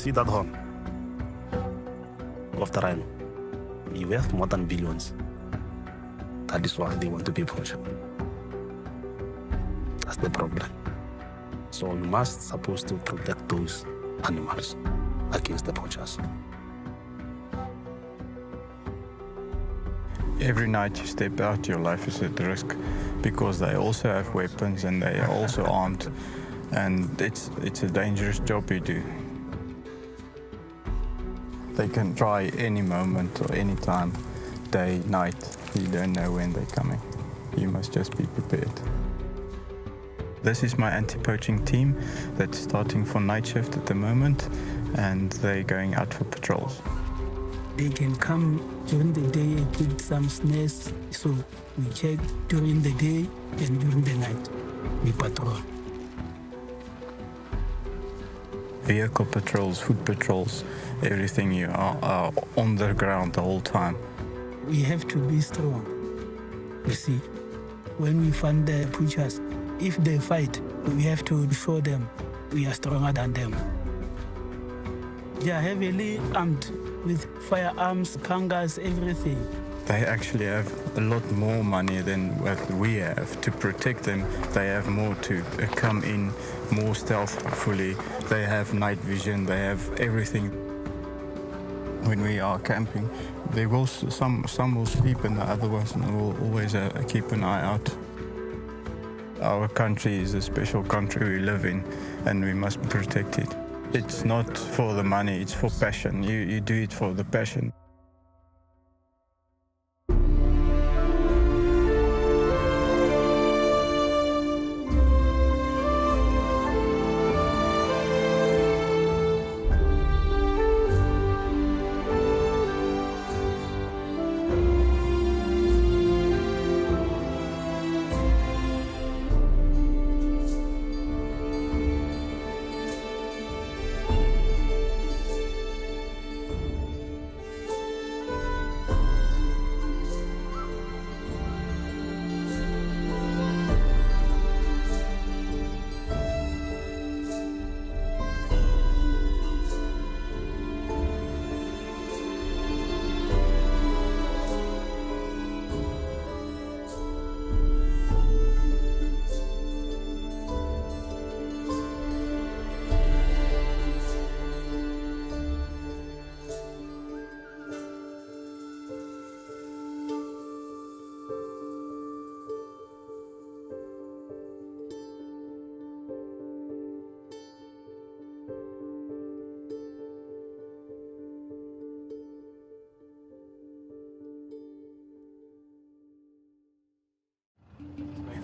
see that horn of the rhino? You have more than billions. That is why they want to be poached. That's the problem. So you must supposed to protect those animals against the poachers. Every night you step out, your life is at risk because they also have weapons and they are also armed, and it's a dangerous job you do. They can try any moment or any time, day, night. You don't know when they're coming. You must just be prepared. This is my anti-poaching team that's starting for night shift at the moment, and they're going out for patrols. They can come during the day and put some snares, so we check during the day and during the night. We patrol. Vehicle patrols, foot patrols, everything. You are on the ground the whole time. We have to be strong. You see, when we find the poachers, if they fight, we have to show them we are stronger than them. They are heavily armed with firearms, pangas, everything. They actually have a lot more money than what we have. To protect them, they have more to come in more stealthfully. They have night vision, they have everything. When we are camping, they will, some will sleep and the other ones will always keep an eye out. Our country is a special country we live in, and we must protect it. It's not for the money, it's for passion. You do it for the passion.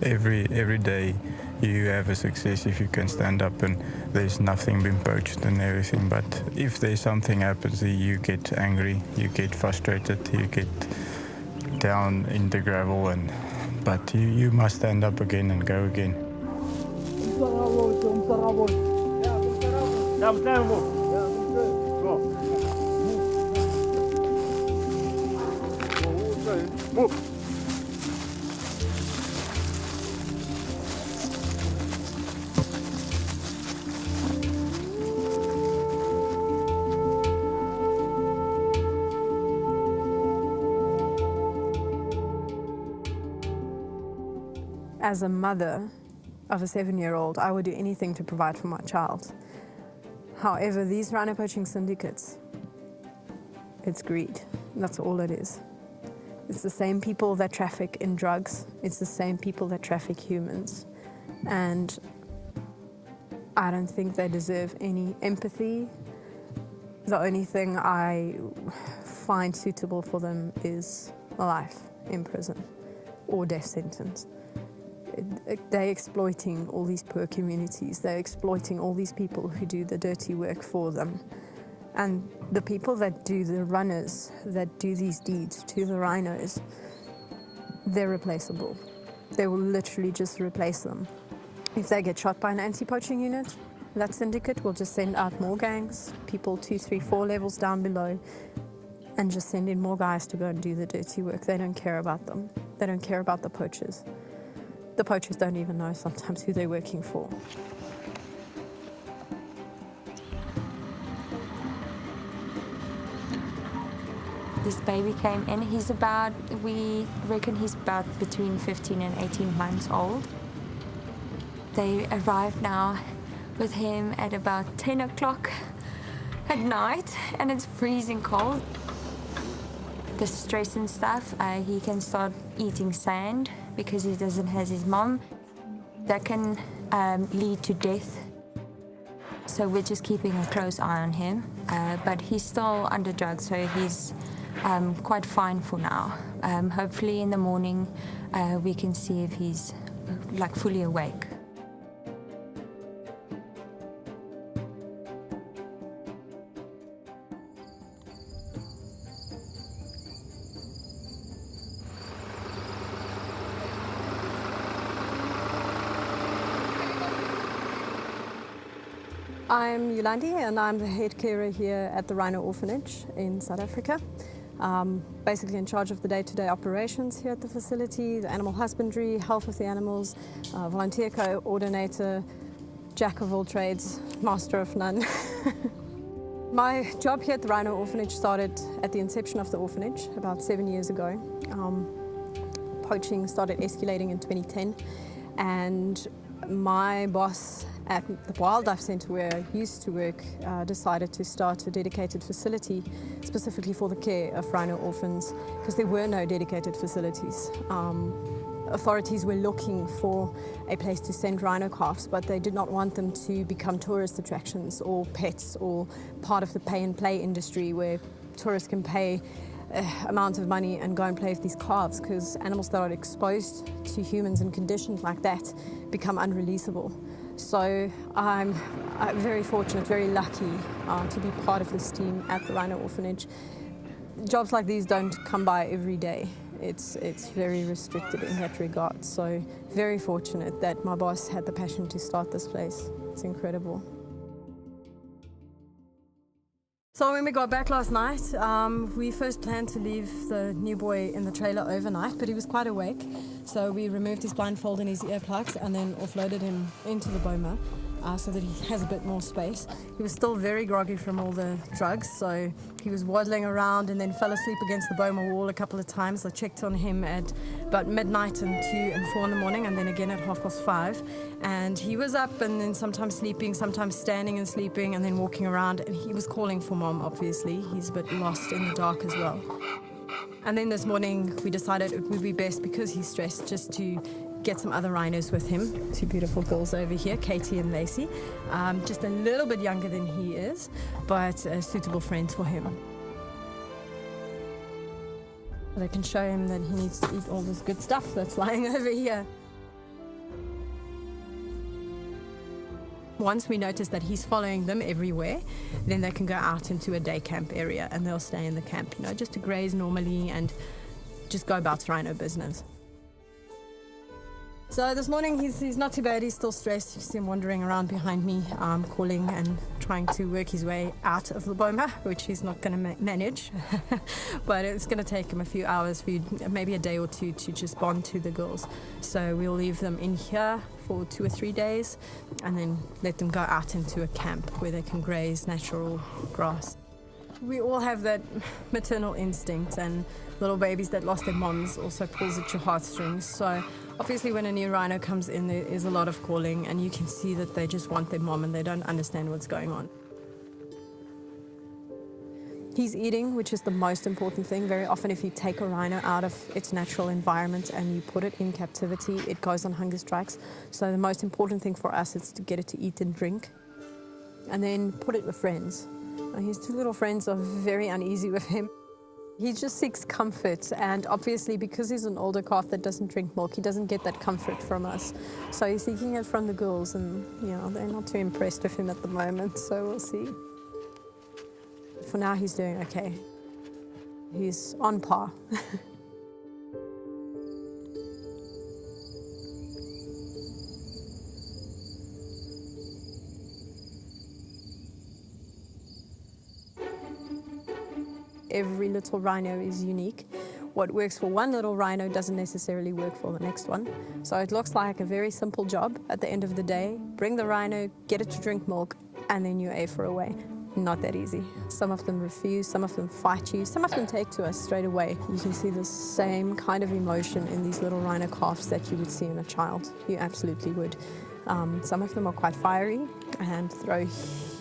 Every day you have a success if you can stand up and there's nothing been poached and everything. But if there's something happens, you get angry, you get frustrated, you get down in the gravel, but you must stand up again and go again. As a mother of a 7-year-old, I would do anything to provide for my child. However, these rhino poaching syndicates, it's greed. That's all it is. It's the same people that traffic in drugs. It's the same people that traffic humans. And I don't think they deserve any empathy. The only thing I find suitable for them is a life in prison or death sentence. They're exploiting all these poor communities. They're exploiting all these people who do the dirty work for them. And the people that do the runners, that do these deeds to the rhinos, they're replaceable. They will literally just replace them. If they get shot by an anti-poaching unit, that syndicate will just send out more gangs, people 2, 3, 4 levels down below, and just send in more guys to go and do the dirty work. They don't care about them. They don't care about the poachers. The poachers don't even know sometimes who they're working for. this baby came in. We reckon he's about between 15 and 18 months old. They arrived now with him at about 10 o'clock at night, and it's freezing cold. The stress and stuff, he can start eating sand because he doesn't have his mom. That can lead to death. So we're just keeping a close eye on him, but he's still under drugs, so he's quite fine for now. Hopefully in the morning we can see if he's like fully awake. I'm Yolande and I'm the head carer here at the Rhino Orphanage in South Africa. Basically in charge of the day-to-day operations here at the facility, the animal husbandry, health of the animals, volunteer coordinator, jack of all trades, master of none. My job here at the Rhino Orphanage started at the inception of the orphanage about 7 years ago. Poaching started escalating in 2010, and my boss at the wildlife centre where I used to work decided to start a dedicated facility specifically for the care of rhino orphans, because there were no dedicated facilities. Authorities were looking for a place to send rhino calves, but they did not want them to become tourist attractions or pets or part of the pay and play industry where tourists can pay amount of money and go and play with these calves, because animals that are exposed to humans in conditions like that become unreleasable. So I'm very fortunate, very lucky to be part of this team at the Rhino Orphanage. Jobs like these don't come by every day. It's very restricted in that regard. So very fortunate that my boss had the passion to start this place. It's incredible. So when we got back last night, we first planned to leave the new boy in the trailer overnight, but he was quite awake. So we removed his blindfold and his earplugs and then offloaded him into the boma so that he has a bit more space. He was still very groggy from all the drugs, so he was waddling around and then fell asleep against the boma wall a couple of times. I checked on him at about midnight and 2 and 4 in the morning, and then again at 5:30. And he was up and then sometimes sleeping, sometimes standing and sleeping, and then walking around. And he was calling for mom, obviously. He's a bit lost in the dark as well. And then this morning we decided it would be best, because he's stressed, just to get some other rhinos with him. 2 beautiful girls over here, Katie and Lacey. Just a little bit younger than he is, but suitable friends for him. They can show him that he needs to eat all this good stuff that's lying over here. Once we notice that he's following them everywhere, then they can go out into a day camp area and they'll stay in the camp, just to graze normally and just go about rhino business. So this morning he's not too bad, he's still stressed. You see him wandering around behind me, calling and trying to work his way out of the boma, which he's not going to manage. But it's going to take him a few hours, maybe a day or two, to just bond to the girls. So we'll leave them in here for 2 or 3 days and then let them go out into a camp where they can graze natural grass. We all have that maternal instinct, and little babies that lost their moms also pulls at your heartstrings. So obviously when a new rhino comes in, there is a lot of calling, and you can see that they just want their mom and they don't understand what's going on. He's eating, which is the most important thing. Very often if you take a rhino out of its natural environment and you put it in captivity, it goes on hunger strikes. So the most important thing for us is to get it to eat and drink, and then put it with friends. His 2 little friends are very uneasy with him. He just seeks comfort, and obviously because he's an older calf that doesn't drink milk, he doesn't get that comfort from us. So he's seeking it from the girls, and they're not too impressed with him at the moment, so we'll see. For now he's doing okay. He's on par. Every little rhino is unique. What works for one little rhino doesn't necessarily work for the next one. So it looks like a very simple job at the end of the day. Bring the rhino, get it to drink milk, and then you're A for away. not that easy. Some of them refuse, some of them fight you, some of them take to us straight away. You can see the same kind of emotion in these little rhino calves that you would see in a child. You absolutely would. Some of them are quite fiery and throw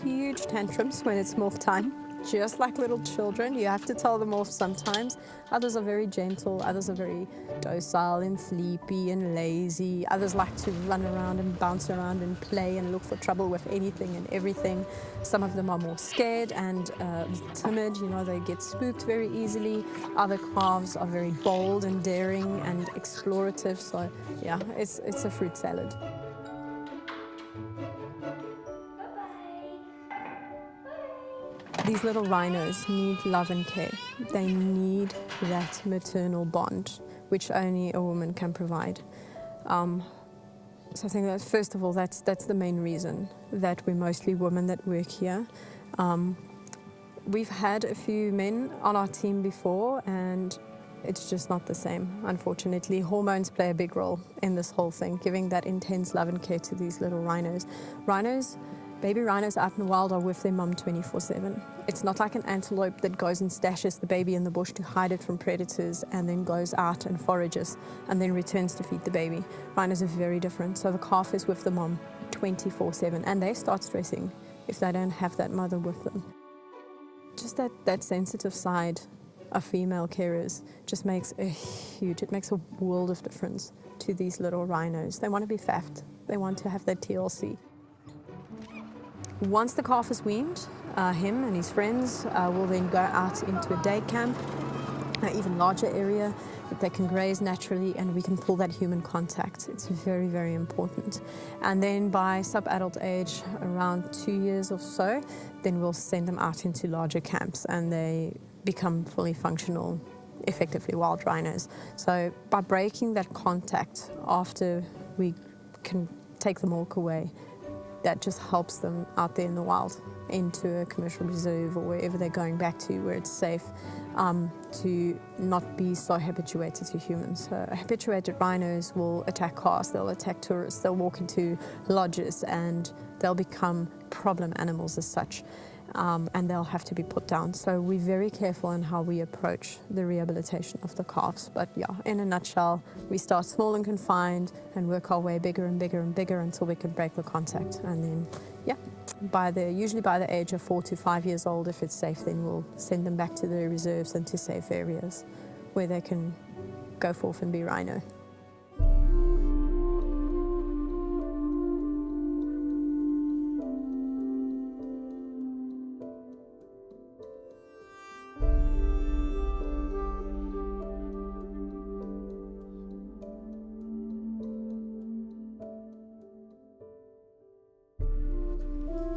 huge tantrums when it's milk time. Just like little children, you have to tell them off sometimes. Others are very gentle, others are very docile and sleepy and lazy. Others like to run around and bounce around and play and look for trouble with anything and everything. Some of them are more scared and timid, you know, they get spooked very easily. Other calves are very bold and daring and explorative, so yeah, it's a fruit salad. These little rhinos need love and care. They need that maternal bond, which only a woman can provide. So I think that first of all, that's the main reason that we're mostly women that work here. We've had a few men on our team before, and it's just not the same, unfortunately. Hormones play a big role in this whole thing, giving that intense love and care to these little rhinos. Baby rhinos out in the wild are with their mum 24/7. It's not like an antelope that goes and stashes the baby in the bush to hide it from predators and then goes out and forages and then returns to feed the baby. Rhinos are very different. So the calf is with the mum 24/7, and they start stressing if they don't have that mother with them. Just that sensitive side of female carers just makes it makes a world of difference to these little rhinos. They want to be faffed. They want to have that TLC. Once the calf is weaned, him and his friends will then go out into a day camp, an even larger area that they can graze naturally, and we can pull that human contact. It's very, very important. And then by sub-adult age, around 2 years or so, then we'll send them out into larger camps and they become fully functional, effectively wild rhinos. So by breaking that contact after we can take the milk away, that just helps them out there in the wild into a commercial reserve or wherever they're going back to where it's safe, to not be so habituated to humans. So habituated rhinos will attack cars, they'll attack tourists, they'll walk into lodges and they'll become problem animals as such. And they'll have to be put down. So we're very careful in how we approach the rehabilitation of the calves. But yeah, in a nutshell, we start small and confined and work our way bigger and bigger and bigger until we can break the contact. And then, yeah, usually by the age of 4 to 5 years old, if it's safe, then we'll send them back to the reserves and to safe areas where they can go forth and be rhino.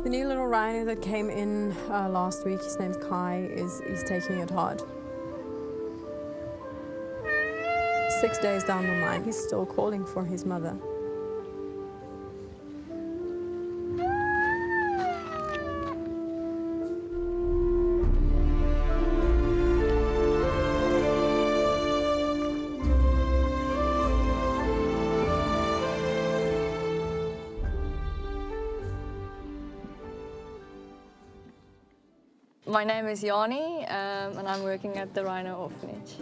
The new little rhino that came in last week, his name's Kai, he's taking it hard. 6 days down the line, he's still calling for his mother. My name is Janie and I'm working at the Rhino Orphanage.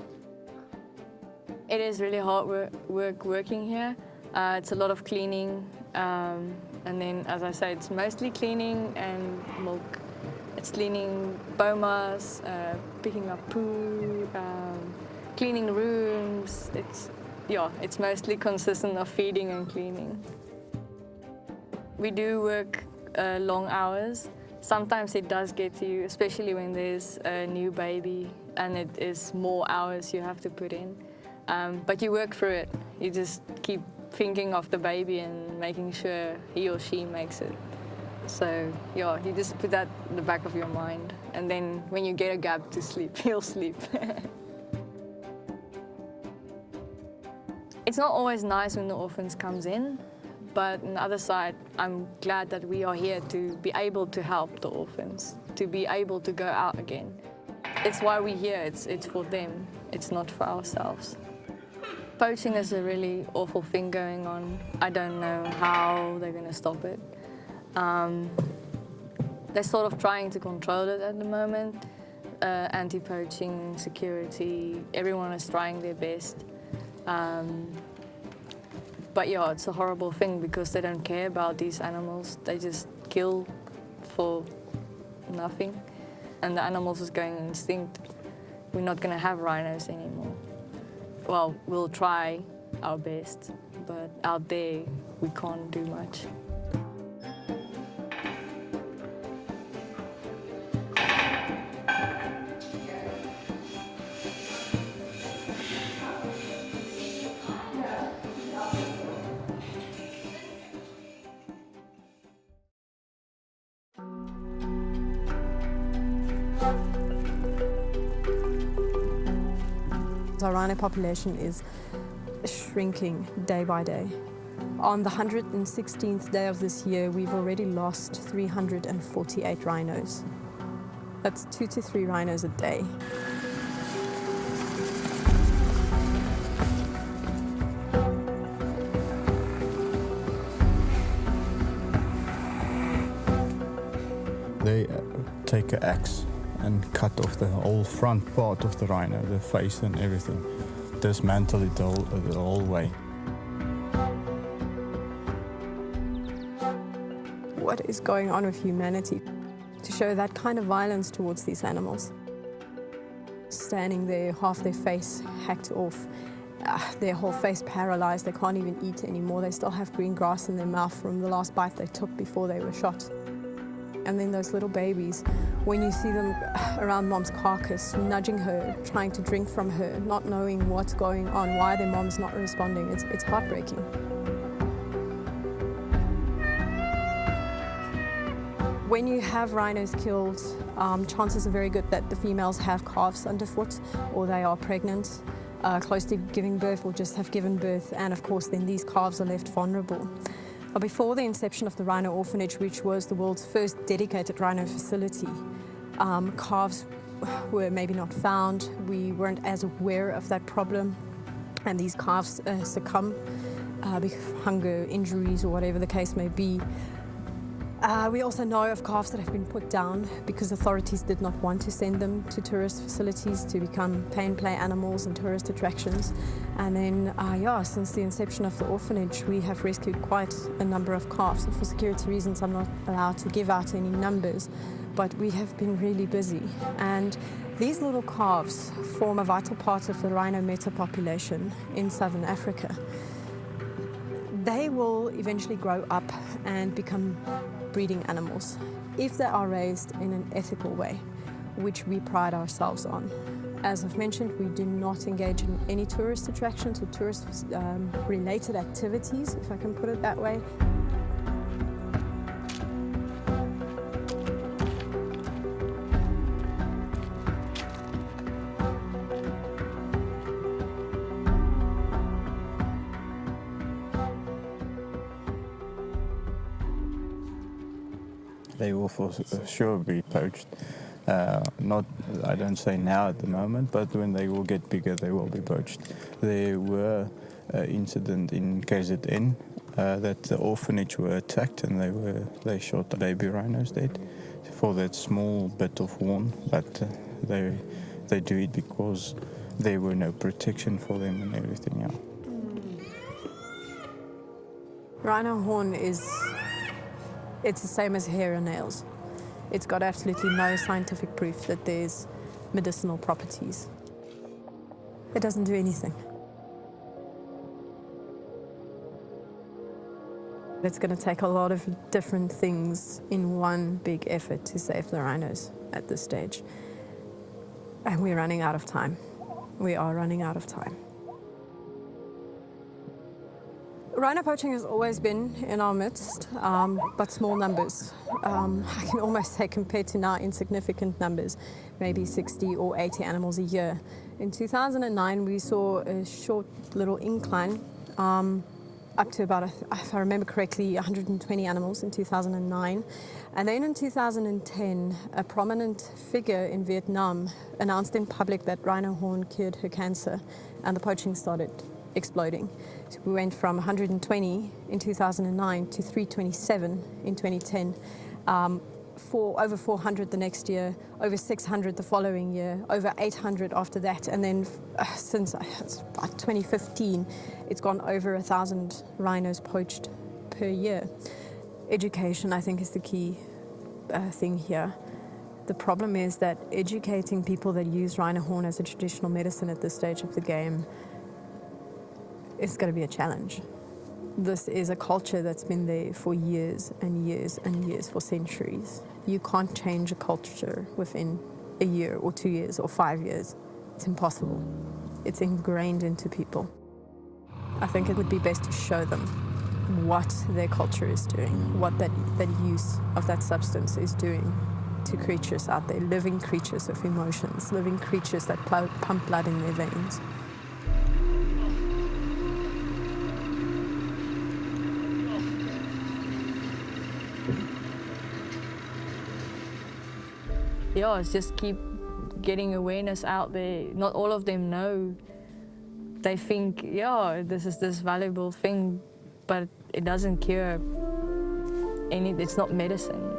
It is really hard work working here. It's a lot of cleaning and then, as I say, it's mostly cleaning and milk. It's cleaning bomas, picking up poo, cleaning rooms. It's mostly consistent of feeding and cleaning. We do work long hours. Sometimes it does get to you, especially when there's a new baby and it is more hours you have to put in. But you work through it. You just keep thinking of the baby and making sure he or she makes it. So yeah, you just put that in the back of your mind. And then when you get a gap to sleep, he'll sleep. It's not always nice when the orphans comes in. But on the other side, I'm glad that we are here to be able to help the orphans, to be able to go out again. It's why we're here, it's for them, it's not for ourselves. Poaching is a really awful thing going on. I don't know how they're going to stop it. They're sort of trying to control it at the moment. Anti-poaching, security, everyone is trying their best. But yeah, it's a horrible thing because they don't care about these animals. They just kill for nothing. And the animals is going extinct. We're not going to have rhinos anymore. Well, we'll try our best, but out there, we can't do much. Our rhino population is shrinking day by day. On the 116th day of this year, we've already lost 348 rhinos. That's 2 to 3 rhinos a day. They take an axe and cut off the whole front part of the rhino, the face and everything. Dismantle it the whole way. What is going on with humanity to show that kind of violence towards these animals? Standing there, half their face hacked off, their whole face paralyzed, they can't even eat anymore. They still have green grass in their mouth from the last bite they took before they were shot. And then those little babies, when you see them around mom's carcass, nudging her, trying to drink from her, not knowing what's going on, why their mom's not responding, it's heartbreaking. When you have rhinos killed, chances are very good that the females have calves underfoot, or they are pregnant, close to giving birth, or just have given birth, and of course then these calves are left vulnerable. But before the inception of the Rhino Orphanage, which was the world's first dedicated rhino facility, calves were maybe not found. We weren't as aware of that problem, and these calves succumb because of hunger, injuries, or whatever the case may be. We also know of calves that have been put down because authorities did not want to send them to tourist facilities to become pay and play animals and tourist attractions. And then, since the inception of the orphanage, we have rescued quite a number of calves. And for security reasons, I'm not allowed to give out any numbers, but we have been really busy. And these little calves form a vital part of the rhino meta population in southern Africa. They will eventually grow up and become breeding animals if they are raised in an ethical way, which we pride ourselves on. As I've mentioned, we do not engage in any tourist attractions or tourist-related activities, if I can put it that way. They will for sure be poached. Not, I don't say now at the moment, but when they will get bigger, they will be poached. There were incident in KZN that the orphanage were attacked and they shot baby rhinos dead for that small bit of horn, but they do it because there were no protection for them and everything else. Rhino horn it's the same as hair and nails. It's got absolutely no scientific proof that there's medicinal properties. It doesn't do anything. It's going to take a lot of different things in one big effort to save the rhinos at this stage. And we're running out of time. We are running out of time. Rhino poaching has always been in our midst, but small numbers. I can almost say compared to now, insignificant numbers, maybe 60 or 80 animals a year. In 2009, we saw a short little incline up to about, if I remember correctly, 120 animals in 2009. And then in 2010, a prominent figure in Vietnam announced in public that rhino horn cured her cancer, and the poaching started exploding. So we went from 120 in 2009 to 327 in 2010. over 400 the next year, over 600 the following year, over 800 after that, and then since about 2015, it's gone over 1,000 rhinos poached per year. Education, I think, is the key thing here. The problem is that educating people that use rhino horn as a traditional medicine at this stage of the game is going to be a challenge. This is a culture that's been there for years and years and years, for centuries. You can't change a culture within a year or 2 years or 5 years. It's impossible. It's ingrained into people. I think it would be best to show them what their culture is doing, what that use of that substance is doing to creatures out there, living creatures with emotions, living creatures that pump blood in their veins. Yeah, it's just keep getting awareness out there. Not all of them know. They think, yeah, this is this valuable thing, but it doesn't cure it's not medicine.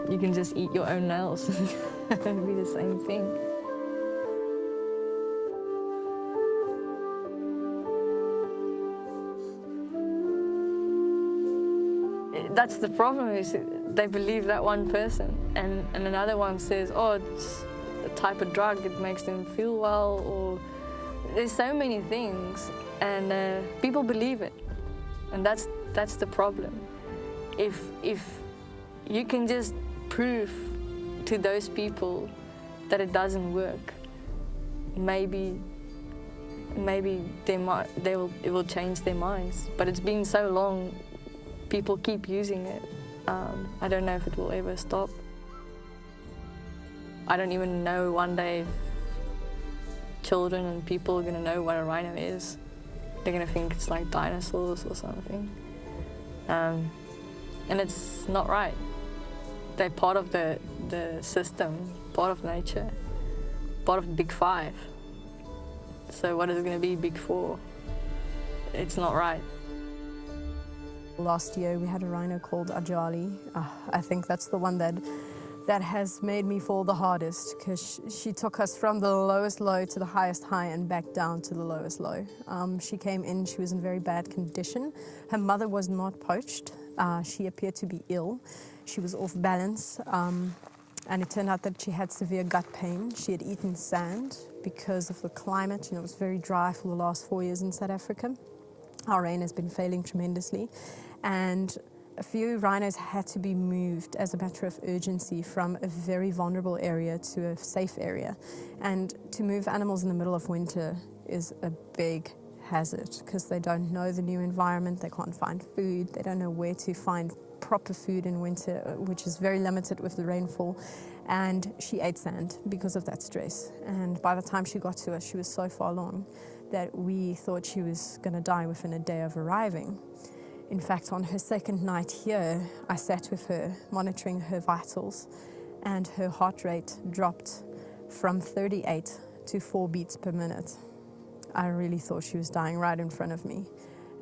You can just eat your own nails and it'll be the same thing. That's the problem, is they believe that one person, and another one says, oh, it's a type of drug, it makes them feel well, or there's so many things, and people believe it, and that's the problem. If you can just prove to those people that it doesn't work, maybe it will change their minds. But it's been so long, people keep using it. I don't know if it will ever stop. I don't even know one day if children and people are gonna know what a rhino is. They're gonna think it's like dinosaurs or something. And it's not right. They're part of the system, part of nature, part of the Big Five. So what is it gonna be Big Four? It's not right. Last year we had a rhino called Ajali. I think that's the one that has made me fall the hardest, because she took us from the lowest low to the highest high and back down to the lowest low. She came in, she was in very bad condition. Her mother was not poached. She appeared to be ill. She was off balance, and it turned out that she had severe gut pain. She had eaten sand because of the climate. It was very dry for the last 4 years in South Africa. Our rain has been failing tremendously, and a few rhinos had to be moved as a matter of urgency from a very vulnerable area to a safe area. And to move animals in the middle of winter is a big hazard, because they don't know the new environment, they can't find food, they don't know where to find proper food in winter, which is very limited with the rainfall. And she ate sand because of that stress. And by the time she got to us, she was so far along that we thought she was going to die within a day of arriving. In fact, on her second night here, I sat with her, monitoring her vitals, and her heart rate dropped from 38 to 4 beats per minute. I really thought she was dying right in front of me.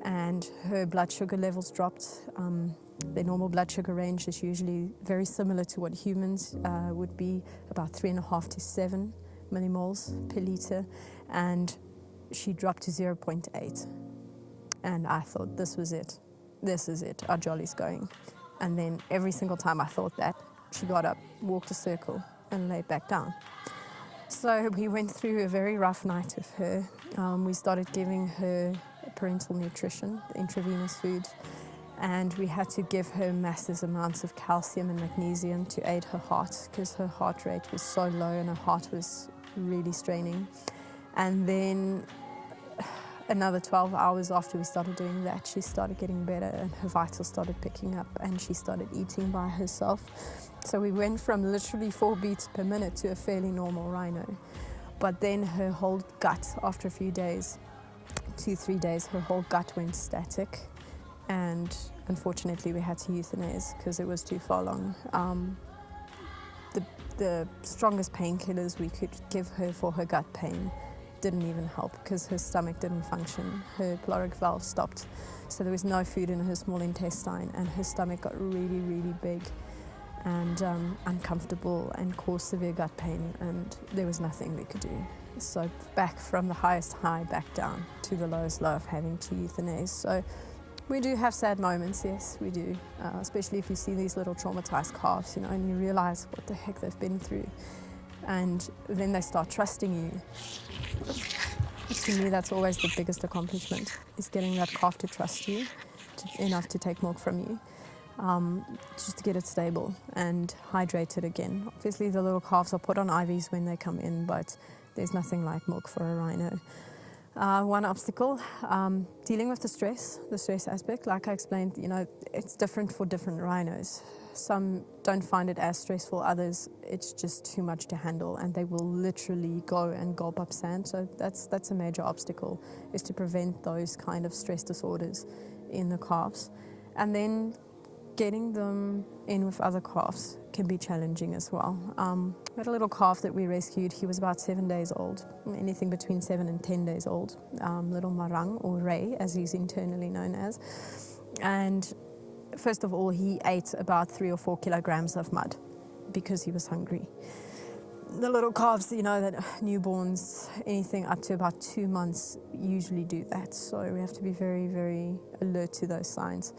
And her blood sugar levels dropped. Their normal blood sugar range is usually very similar to what humans would be, about 3.5 to 7 millimoles per liter. And she dropped to 0.8. And I thought, this was it. This is it, our jolly's going. And then every single time I thought that, she got up, walked a circle, and laid back down. So we went through a very rough night with her. We started giving her parental nutrition, intravenous food, and we had to give her massive amounts of calcium and magnesium to aid her heart, because her heart rate was so low and her heart was really straining. And then another 12 hours after we started doing that, she started getting better and her vitals started picking up and she started eating by herself. So we went from literally 4 beats per minute to a fairly normal rhino. But then her whole gut, after a few days, 2-3 days, her whole gut went static. And unfortunately we had to euthanize because it was too far along. The strongest painkillers we could give her for her gut pain didn't even help, because her stomach didn't function. Her caloric valve stopped, so there was no food in her small intestine, and her stomach got really, really big. and uncomfortable and cause severe gut pain, and there was nothing we could do. So back from the highest high back down to the lowest low of having to euthanize. So we do have sad moments, yes, we do, especially if you see these little traumatized calves, you know, and you realize what the heck they've been through. And then they start trusting you. To me, that's always the biggest accomplishment, is getting that calf to trust you enough to take milk from you, just to get it stable and hydrated again. Obviously, the little calves are put on IVs when they come in, but there's nothing like milk for a rhino. One obstacle, dealing with the stress aspect. Like I explained, you know, it's different for different rhinos. Some don't find it as stressful, others it's just too much to handle, and they will literally go and gulp up sand. So that's a major obstacle, is to prevent those kind of stress disorders in the calves. And then getting them in with other calves can be challenging as well. We had a little calf that we rescued. He was about 7 days old, anything between 7 and 10 days old, little marang, or Ray, as he's internally known as. And first of all, he ate about 3 or 4 kilograms of mud because he was hungry. The little calves, you know, that newborns, anything up to about 2 months usually do that. So we have to be very, very alert to those signs.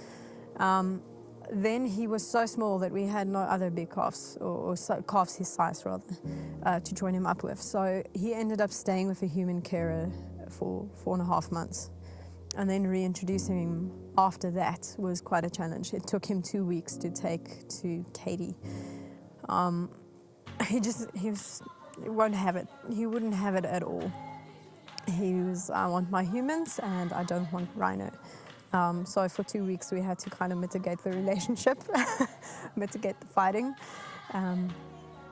Then he was so small that we had no other big calves, or calves his size rather, to join him up with. So he ended up staying with a human carer for 4.5 months. And then reintroducing him after that was quite a challenge. It took him 2 weeks to take to Katie. He won't have it. He wouldn't have it at all. He was, I want my humans and I don't want rhino. So for 2 weeks we had to kind of mitigate the relationship, mitigate the fighting.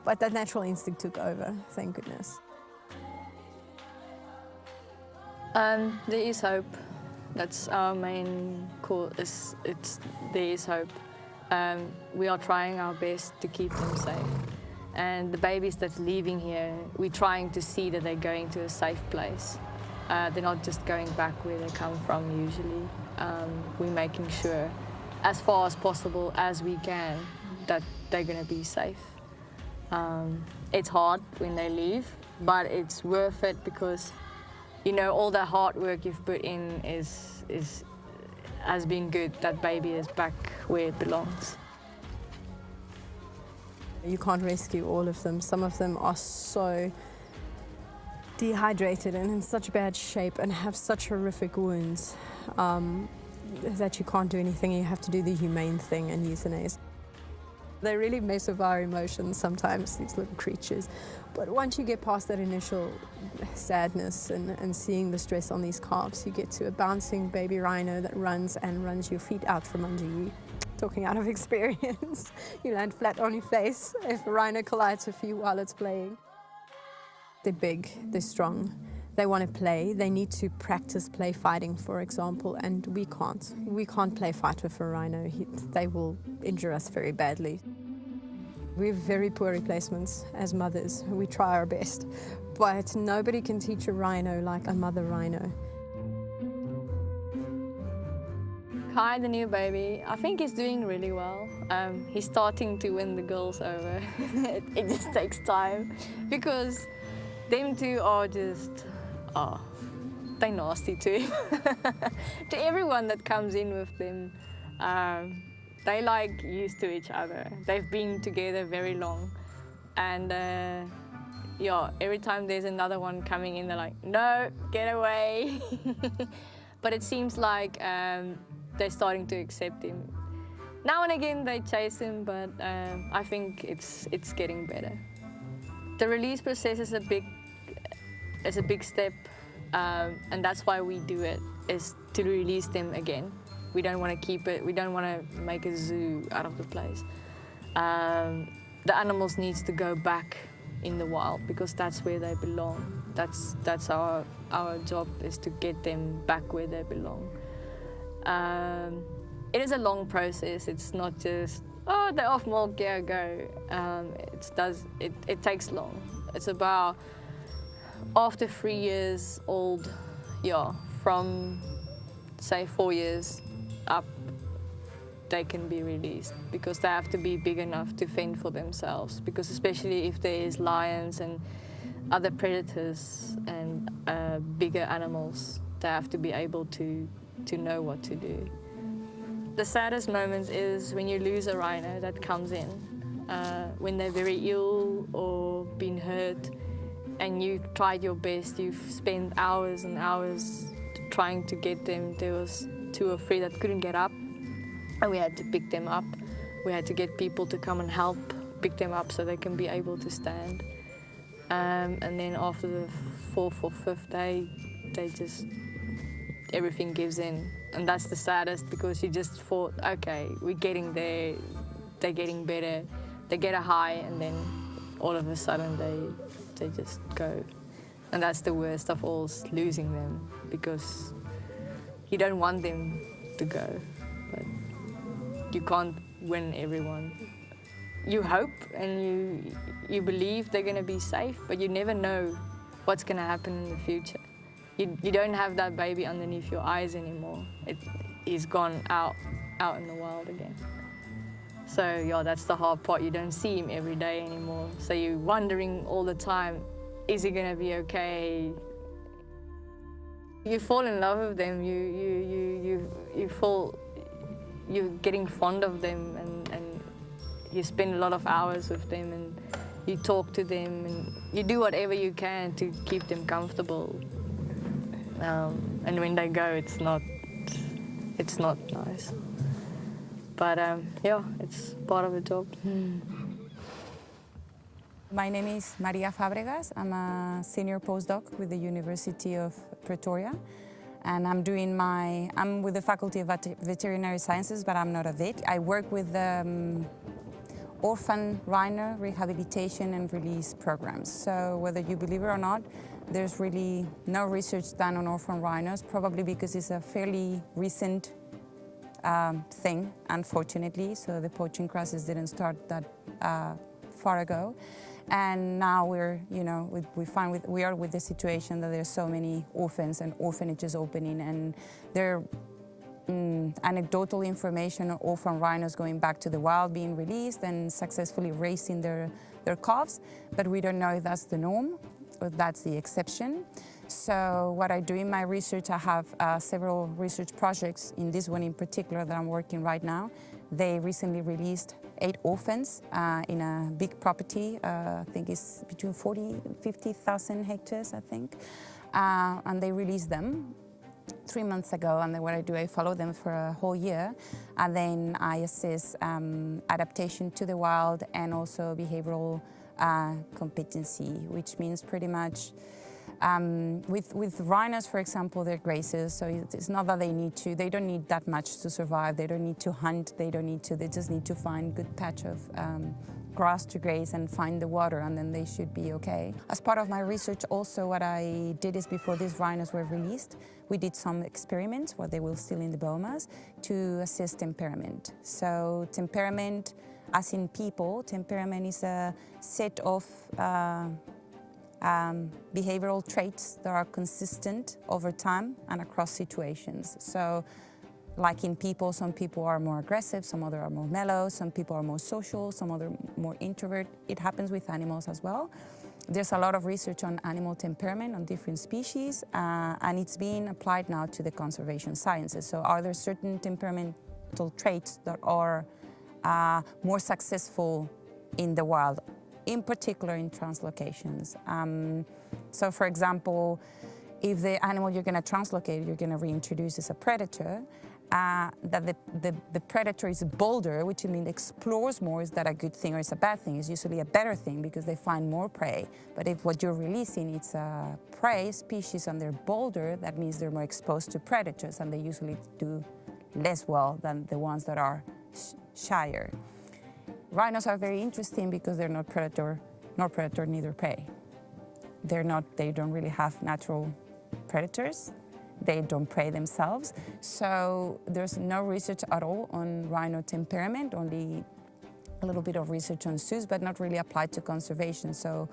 But that natural instinct took over, thank goodness. There is hope. That's our main call. There is hope. We are trying our best to keep them safe. And the babies that's leaving here, we're trying to see that they're going to a safe place. They're not just going back where they come from usually. We're making sure, as far as possible as we can, that they're going to be safe. It's hard when they leave, but it's worth it because, you know, all the hard work you've put in has been good. That baby is back where it belongs. You can't rescue all of them. Some of them are so dehydrated and in such bad shape and have such horrific wounds that you can't do anything. You have to do the humane thing and euthanize. They really mess with our emotions sometimes, these little creatures. But once you get past that initial sadness and seeing the stress on these calves, you get to a bouncing baby rhino that runs your feet out from under you. Talking out of experience, you land flat on your face if a rhino collides with you while it's playing. They're big, they're strong, they want to play, they need to practice play fighting, for example, and we can't. We can't play fight with a rhino, they will injure us very badly. We have very poor replacements as mothers, we try our best, but nobody can teach a rhino like a mother rhino. Kai, the new baby, I think he's doing really well. He's starting to win the girls over. It just takes time because them two are just, they're nasty to him. To everyone that comes in with them, they like used to each other. They've been together very long. And yeah, every time there's another one coming in, they're like, no, get away. But it seems like they're starting to accept him. Now and again they chase him, but I think it's getting better. The release process is a big step, and that's why we do it, is to release them again. We don't want to keep it, we don't want to make a zoo out of the place. The animals needs to go back in the wild because that's where they belong. That's our job, is to get them back where they belong. It is a long process. It's not just, oh, they're off milk, yeah, go. It takes long. It's about, after 3 years old, yeah, from say 4 years up, they can be released, because they have to be big enough to fend for themselves, because especially if there is lions and other predators and bigger animals, they have to be able to know what to do. The saddest moment is when you lose a rhino that comes in, when they're very ill or been hurt, and you tried your best, you've spent hours and hours trying to get them. There was 2 or 3 that couldn't get up, and we had to pick them up. We had to get people to come and help pick them up so they can be able to stand. And then after the 4th or 5th day, everything gives in. And that's the saddest, because you just thought, okay, we're getting there, they're getting better, they get a high, and then all of a sudden they just go. And that's the worst of all, is losing them, because you don't want them to go, but you can't win everyone. You hope and you believe they're going to be safe, but you never know what's going to happen in the future. You don't have that baby underneath your eyes anymore. He's gone out in the wild again. So yeah, that's the hard part. You don't see him every day anymore. So you're wondering all the time, is he going to be okay? You fall in love with them. You're getting fond of them, and you spend a lot of hours with them, and you talk to them, and you do whatever you can to keep them comfortable. And when they go, it's not nice. But yeah, it's part of the job. My name is Maria Fabregas. I'm a senior postdoc with the University of Pretoria. And I'm with the Faculty of Veterinary Sciences, but I'm not a vet. I work with orphan rhino rehabilitation and release programs. So whether you believe it or not, there's really no research done on orphan rhinos, probably because it's a fairly recent thing, unfortunately. So the poaching crisis didn't start that far ago. And now we are with the situation that there's so many orphans and orphanages opening, and there are anecdotal information on orphan rhinos going back to the wild, being released and successfully raising their calves, but we don't know if that's the norm or that's the exception. So what I do in my research, I have several research projects, in this one in particular that I'm working right now. They recently released 8 orphans in a big property. I think it's between 40,000 and 50,000 hectares, I think. And they released them 3 months ago, and then what I do, I follow them for a whole year, and then I assess adaptation to the wild and also behavioral competency, which means pretty much with rhinos, for example, they're grazers, so it's not that they don't need that much to survive. They don't need to hunt, they just need to find a good patch of grass to graze and find the water, and then they should be okay. As part of my research also, what I did is, before these rhinos were released, we did some experiments while they were still in the bomas to assess temperament. So temperament, as in people, temperament is a set of behavioral traits that are consistent over time and across situations. So like in people, some people are more aggressive, some other are more mellow, some people are more social, some other more introvert. It happens with animals as well. There's a lot of research on animal temperament on different species, and it's being applied now to the conservation sciences. So are there certain temperamental traits that are more successful in the wild, in particular in translocations? So for example, if the animal you're going to translocate, you're going to reintroduce as a predator, that the predator is bolder, which means explores more. Is that a good thing or is a bad thing? It's usually a better thing because they find more prey. But if what you're releasing is a prey species and they're bolder, that means they're more exposed to predators, and they usually do less well than the ones that are shyer. Rhinos are very interesting because they're not predator, neither prey. They don't really have natural predators. They don't prey themselves. So there's no research at all on rhino temperament, only a little bit of research on zoos, but not really applied to conservation. So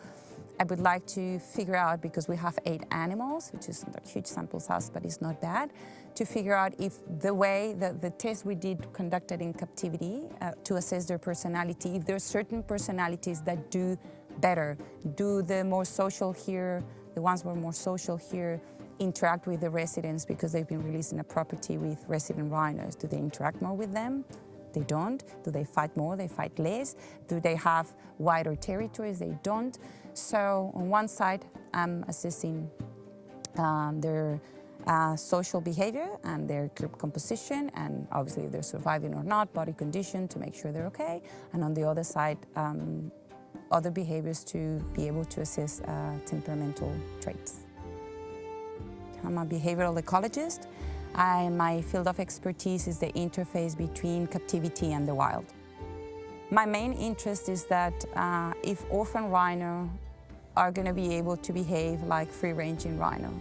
I would like to figure out, because we have 8 animals, which is not a huge sample size, but it's not bad, to figure out if the way that the test we did conducted in captivity to assess their personality, if there are certain personalities that do better, do the more social here, the ones who are more social here, interact with the residents because they've been released in a property with resident rhinos. Do they interact more with them? They don't. Do they fight more? They fight less. Do they have wider territories? They don't. So on one side, I'm assessing their social behavior and their group composition, and obviously if they're surviving or not, body condition to make sure they're okay. And on the other side, other behaviors to be able to assess temperamental traits. I'm a behavioral ecologist. My field of expertise is the interface between captivity and the wild. My main interest is that if orphan rhino are going to be able to behave like free-ranging rhino.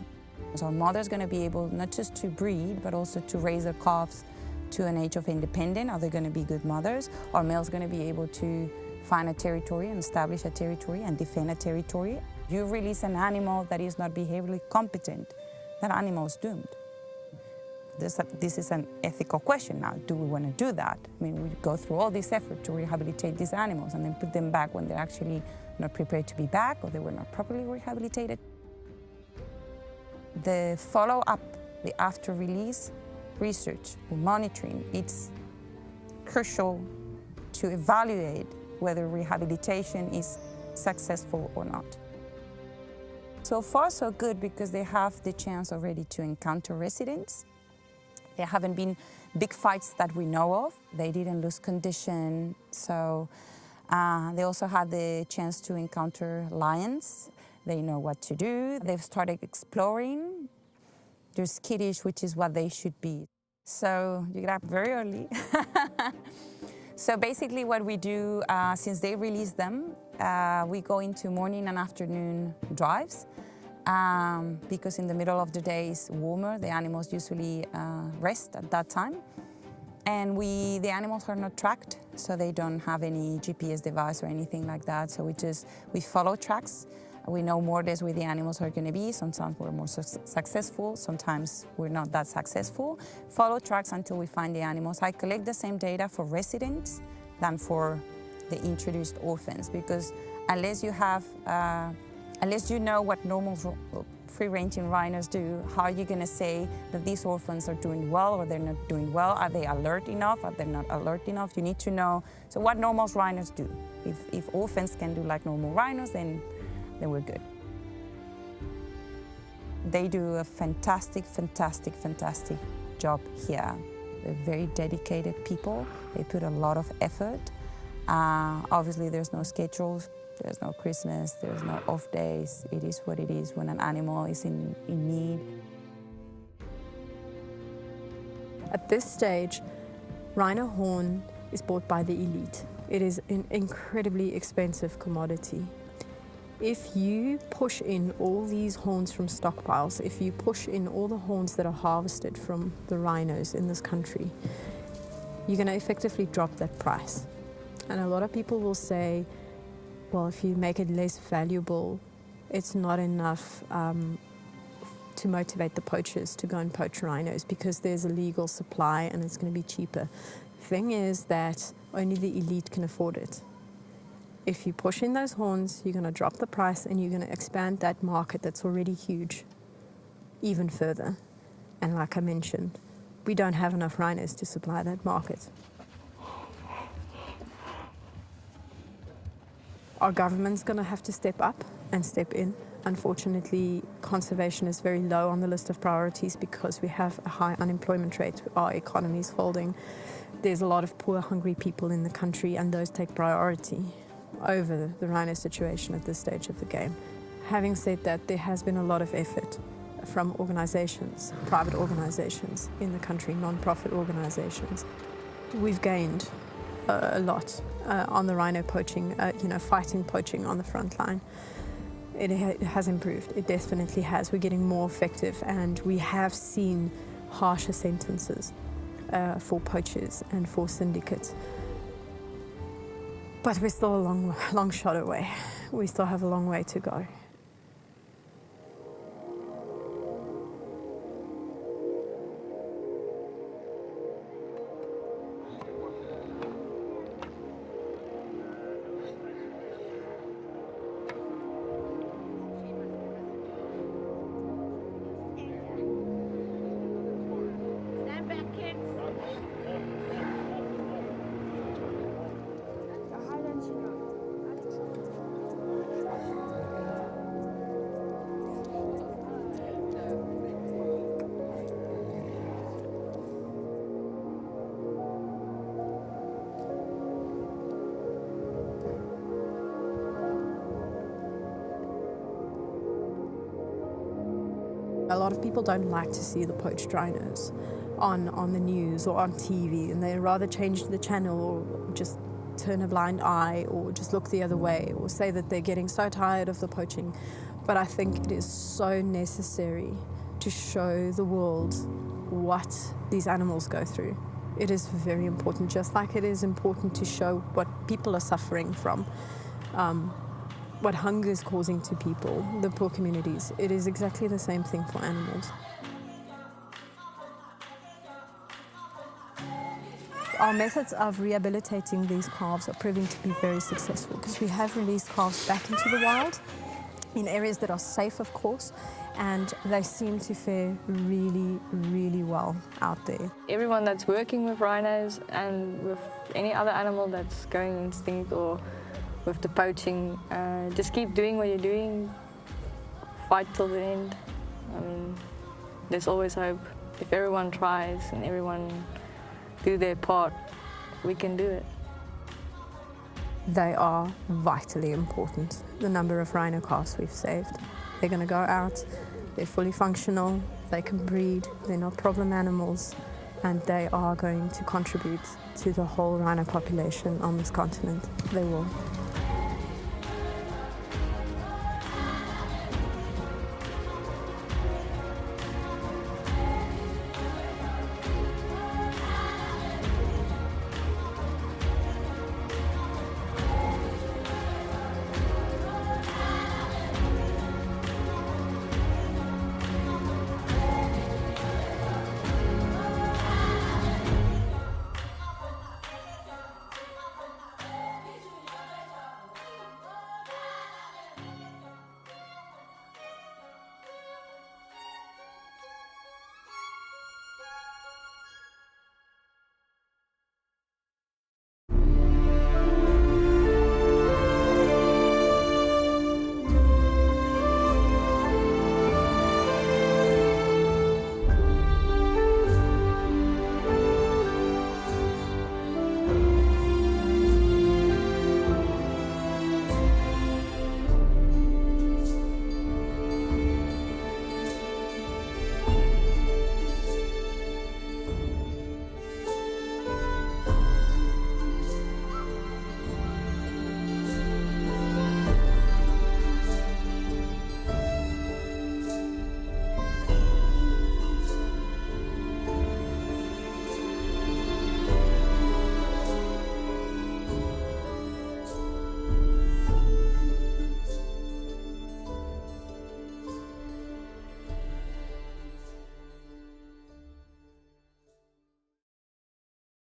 So our mother's going to be able not just to breed, but also to raise their calves to an age of independence. Are they going to be good mothers? Our male's going to be able to find a territory and establish a territory and defend a territory. You release an animal that is not behaviorally competent, that animal is doomed. This is an ethical question now. Do we want to do that? I mean, we go through all this effort to rehabilitate these animals and then put them back when they're actually not prepared to be back or they were not properly rehabilitated. The follow-up, the after-release research or monitoring, it's crucial to evaluate whether rehabilitation is successful or not. So far, so good, because they have the chance already to encounter residents. There haven't been big fights that we know of. They didn't lose condition. So they also had the chance to encounter lions. They know what to do. They've started exploring. They're skittish, which is what they should be. So you get up very early. So basically what we do, since they release them, we go into morning and afternoon drives. Because in the middle of the day is warmer, the animals usually rest at that time. And the animals are not tracked, so they don't have any GPS device or anything like that. So we follow tracks. We know more or less where the animals are going to be. Sometimes we're more successful, sometimes we're not that successful. Follow tracks until we find the animals. I collect the same data for residents than for the introduced orphans, because unless you know what normal free-ranging rhinos do, how are you going to say that these orphans are doing well or they're not doing well? Are they alert enough? Are they not alert enough? You need to know. So what normal rhinos do. If orphans can do like normal rhinos, then we're good. They do a fantastic, fantastic, fantastic job here. They're very dedicated people. They put a lot of effort. Obviously, there's no schedules. There's no Christmas, there's no off days. It is what it is when an animal is in need. At this stage, rhino horn is bought by the elite. It is an incredibly expensive commodity. If you push in all these horns from stockpiles, if you push in all the horns that are harvested from the rhinos in this country, you're going to effectively drop that price. And a lot of people will say, well, if you make it less valuable, it's not enough to motivate the poachers to go and poach rhinos because there's a legal supply and it's going to be cheaper. The thing is that only the elite can afford it. If you push in those horns, you're going to drop the price and you're going to expand that market that's already huge even further. And like I mentioned, we don't have enough rhinos to supply that market. Our government's going to have to step up and step in. Unfortunately, conservation is very low on the list of priorities because we have a high unemployment rate. Our economy is folding. There's a lot of poor, hungry people in the country, and those take priority over the rhino situation at this stage of the game. Having said that, there has been a lot of effort from organizations, private organizations in the country, non-profit organizations. We've gained a lot on the rhino poaching, fighting poaching on the front line. It has improved. It definitely has. We're getting more effective, and we have seen harsher sentences for poachers and for syndicates. But we're still a long shot away. we still have a long way to go. A lot of people don't like to see the poached rhinos on the news or on TV, and they rather change the channel or just turn a blind eye or just look the other way or say that they're getting so tired of the poaching. But I think it is so necessary to show the world what these animals go through. It is very important, just like it is important to show what people are suffering from. What hunger is causing to people, the poor communities. It is exactly the same thing for animals. Our methods of rehabilitating these calves are proving to be very successful because we have released calves back into the wild in areas that are safe, of course, and they seem to fare really, really well out there. Everyone that's working with rhinos and with any other animal that's going extinct or with the poaching, just keep doing what you're doing, fight till the end. I mean, there's always hope. If everyone tries and everyone do their part, we can do it. They are vitally important, the number of rhino calves we've saved. They're going to go out, they're fully functional, they can breed, they're not problem animals, and they are going to contribute to the whole rhino population on this continent. They will.